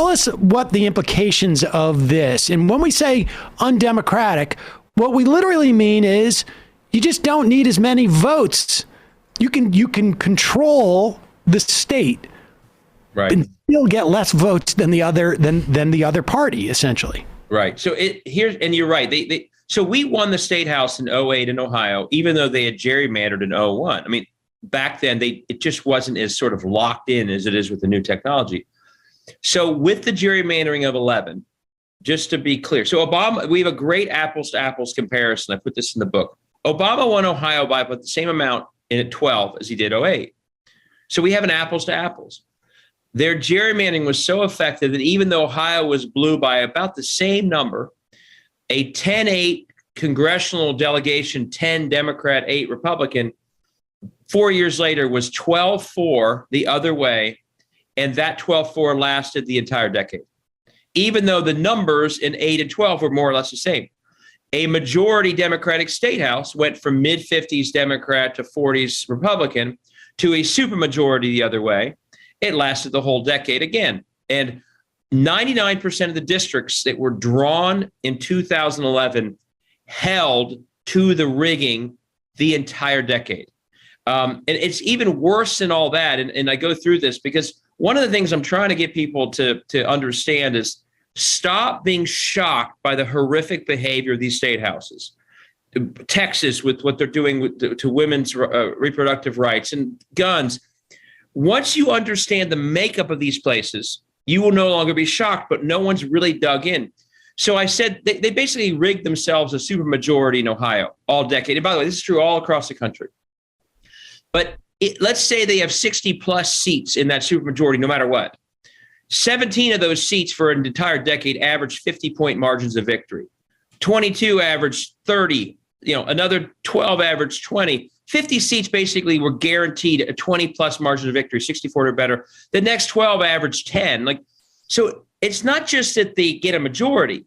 tell us what the implications of this. And when we say undemocratic, what we literally mean is you just don't need as many votes. You can control the state, right, and still get less votes than the other party, essentially. Right. So and you're right. So we won the state house in 2008 in Ohio, even though they had gerrymandered in 2001. I mean, back then it just wasn't as sort of locked in as it is with the new technology. So with the gerrymandering of 2011, just to be clear, so Obama, we have a great apples to apples comparison. I put this in the book. Obama won Ohio by about the same amount in 2012 as he did 2008. So we have an apples to apples. Their gerrymandering was so effective that even though Ohio was blue by about the same number, a 10-8 congressional delegation, 10 Democrat, 8 Republican, 4 years later was 12-4 the other way, and that 12-4 lasted the entire decade, even though the numbers in 8 and 12 were more or less the same. A majority Democratic statehouse went from mid-50s Democrat to 40s Republican to a supermajority the other way. It lasted the whole decade again. And 99% of the districts that were drawn in 2011 held to the rigging the entire decade. And it's even worse than all that. And I go through this because one of the things I'm trying to get people to understand is stop being shocked by the horrific behavior of these state houses. Texas with what they're doing to women's reproductive rights and guns. Once you understand the makeup of these places, you will no longer be shocked, but no one's really dug in. So I said they basically rigged themselves a supermajority in Ohio all decade. And by the way, this is true all across the country. But let's say they have 60 plus seats in that supermajority, no matter what. 17 of those seats for an entire decade averaged 50-point margins of victory. 22 averaged 30, another 12 averaged 20. 50 seats basically were guaranteed a 20 plus margin of victory, 64 or better. The next 12 averaged 10. So it's not just that they get a majority.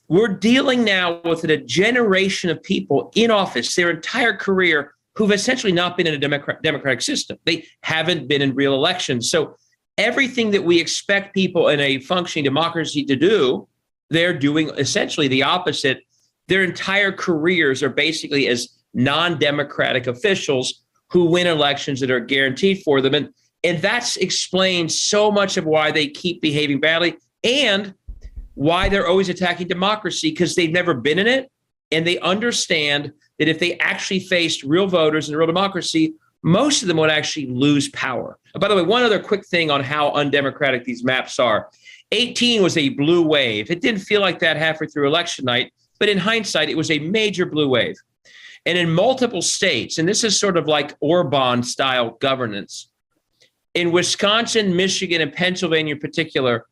We're dealing now with a generation of people in office their entire career who've essentially not been in a democratic system. They haven't been in real elections. So everything that we expect people in a functioning democracy to do, they're doing essentially the opposite. Their entire careers are basically as non-democratic officials who win elections that are guaranteed for them. And that's explains so much of why they keep behaving badly and why they're always attacking democracy, because they've never been in it. And they understand that if they actually faced real voters in real democracy, most of them would actually lose power. And by the way, one other quick thing on how undemocratic these maps are. 18 was a blue wave. It didn't feel like that halfway through election night, but in hindsight, it was a major blue wave. And in multiple states, and this is sort of like Orban-style governance, in Wisconsin, Michigan, and Pennsylvania in particular,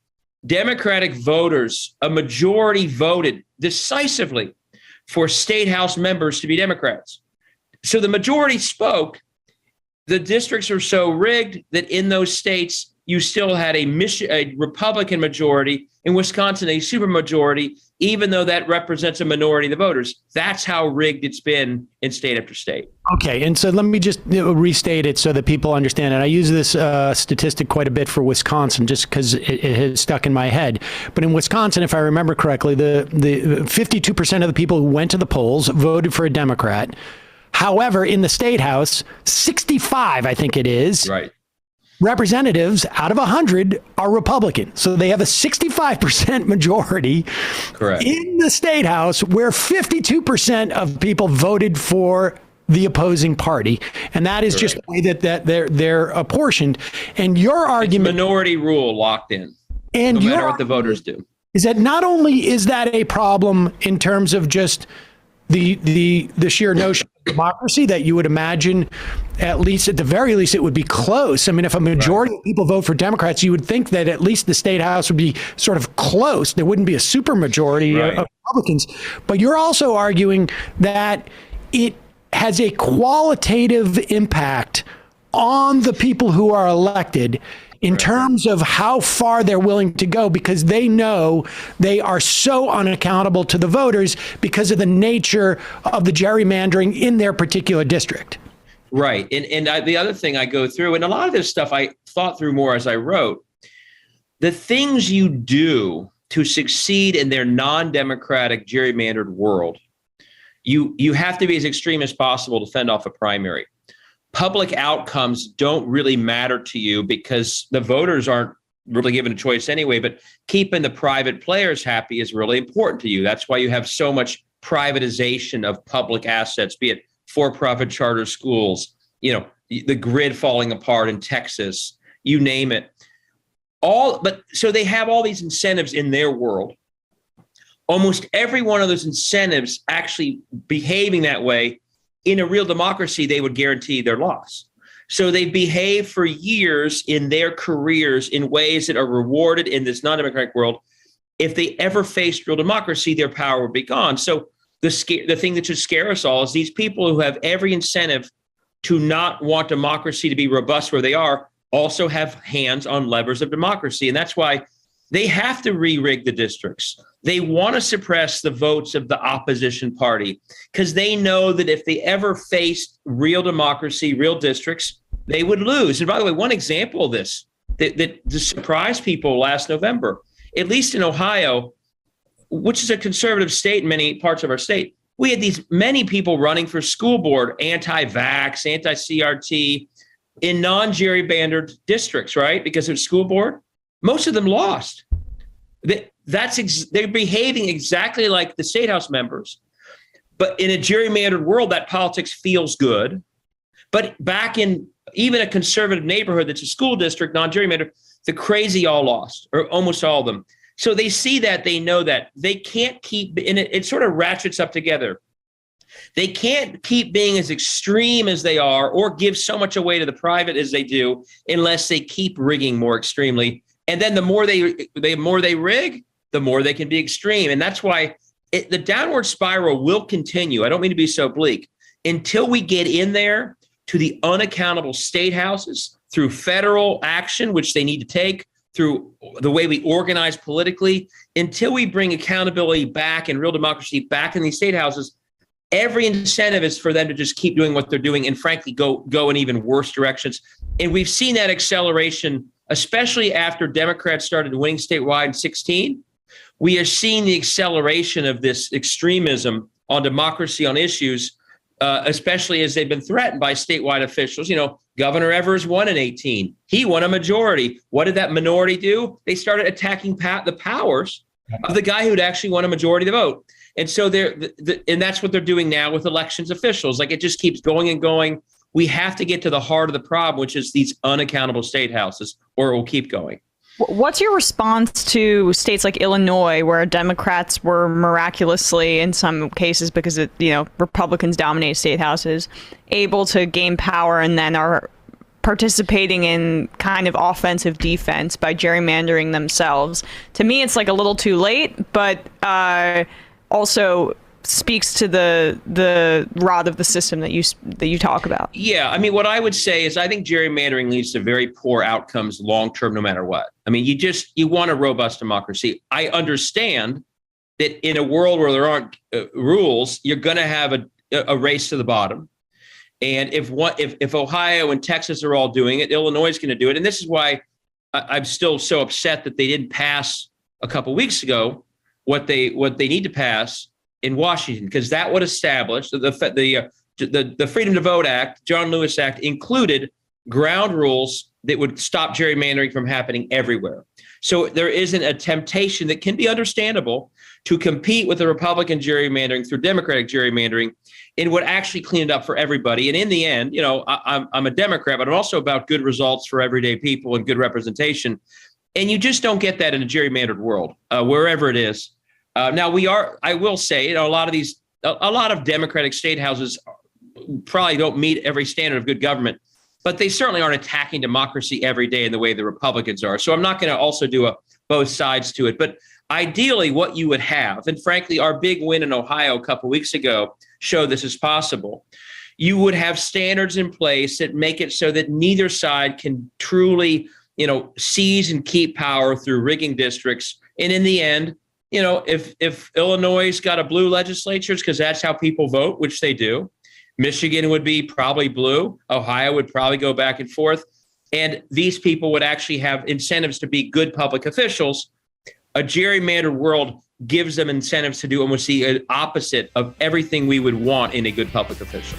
Democratic voters, a majority voted decisively for state house members to be Democrats. So the majority spoke. The districts are so rigged that in those states, you still had a Republican majority. In Wisconsin, a supermajority, even though that represents a minority of the voters. That's how rigged it's been in state after state. Okay, and so let me just restate it so that people understand it. I use this statistic quite a bit for Wisconsin just because it has stuck in my head. But in Wisconsin, if I remember correctly, the 52% of the people who went to the polls voted for a Democrat. However, in the state house, 65, I think it is, right, representatives out of 100 are Republican. So they have a 65% majority. Correct. In the state house where 52% of people voted for the opposing party. And that is Correct. Just the way that they're apportioned. And your argument... It's minority rule locked in, and no matter what the voters do. Is that not only is that a problem in terms of just the sheer notion of democracy, that you would imagine, at least at the very least, it would be close. I mean, if a majority of people vote for Democrats, you would think that at least the state house would be sort of close. There wouldn't be a supermajority of Republicans. But you're also arguing that it has a qualitative impact on the people who are elected in terms of how far they're willing to go, because they know they are so unaccountable to the voters because of the nature of the gerrymandering in their particular district. Right. And the other thing I go through, and a lot of this stuff I thought through more as I wrote, the things you do to succeed in their non-democratic gerrymandered world, you have to be as extreme as possible to fend off a primary. Public outcomes don't really matter to you because the voters aren't really given a choice anyway, but keeping the private players happy is really important to you. That's why you have so much privatization of public assets, be it for-profit charter schools, the grid falling apart in Texas, you name it. But so they have all these incentives in their world. Almost every one of those incentives actually behaving that way in a real democracy, they would guarantee their loss. So they behave for years in their careers in ways that are rewarded in this non-democratic world. If they ever faced real democracy, their power would be gone. So the thing that should scare us all is these people who have every incentive to not want democracy to be robust where they are also have hands on levers of democracy. And that's why they have to re-rig the districts. They want to suppress the votes of the opposition party because they know that if they ever faced real democracy, real districts, they would lose. And by the way, one example of this that surprised people last November, at least in Ohio, which is a conservative state in many parts of our state, we had many people running for school board, anti-vax, anti-CRT, in non-gerrymandered districts, right? Because of school board. Most of them lost. They're behaving exactly like the statehouse members, but in a gerrymandered world, that politics feels good. But back in even a conservative neighborhood that's a school district, non-gerrymandered, the crazy all lost, or almost all of them. So they see that, they know that they can't keep, and it sort of ratchets up together. They can't keep being as extreme as they are or give so much away to the private as they do unless they keep rigging more extremely. And then the more they rig, the more they can be extreme. And that's why the downward spiral will continue. I don't mean to be so bleak until we get in there to the unaccountable statehouses through federal action, which they need to take, through the way we organize politically, until we bring accountability back and real democracy back in these statehouses. Every incentive is for them to just keep doing what they're doing and frankly go in even worse directions. And we've seen that acceleration, especially after Democrats started winning statewide in 2016. We are seeing the acceleration of this extremism on democracy on issues, especially as they've been threatened by statewide officials. Governor Evers won in 2018. He won a majority. What did that minority do? They started attacking the powers of the guy who'd actually won a majority of the vote. And so and that's what they're doing now with elections officials. Like, it just keeps going and going. We have to get to the heart of the problem, which is these unaccountable statehouses, or it will keep going. What's your response to states like Illinois, where Democrats were miraculously, in some cases because Republicans dominate statehouses, able to gain power and then are participating in kind of offensive defense by gerrymandering themselves? To me, it's like a little too late, but also speaks to the rot of the system that you talk about. Yeah, I mean, what I would say is I think gerrymandering leads to very poor outcomes long term, no matter what. I mean, you want a robust democracy. I understand that in a world where there aren't rules, you're going to have a race to the bottom. And if Ohio and Texas are all doing it, Illinois is going to do it. And this is why I'm still so upset that they didn't pass a couple of weeks ago what they need to pass in Washington, because that would establish the Freedom to Vote Act, John Lewis Act, included ground rules that would stop gerrymandering from happening everywhere. So there isn't a temptation that can be understandable to compete with the Republican gerrymandering through Democratic gerrymandering. It would actually clean it up for everybody. And in the end, I'm a Democrat, but I'm also about good results for everyday people and good representation. And you just don't get that in a gerrymandered world, wherever it is. Now I will say, a lot of Democratic state houses probably don't meet every standard of good government, but they certainly aren't attacking democracy every day in the way the Republicans are. So I'm not going to also do both sides to it. But ideally, what you would have, and frankly, our big win in Ohio a couple of weeks ago showed this is possible. You would have standards in place that make it so that neither side can truly, seize and keep power through rigging districts. And in the end, if Illinois got a blue legislature, because that's how people vote, which they do. Michigan would be probably blue. Ohio would probably go back and forth. and these people would actually have incentives to be good public officials. A gerrymandered world gives them incentives to do almost the opposite of everything we would want in a good public official.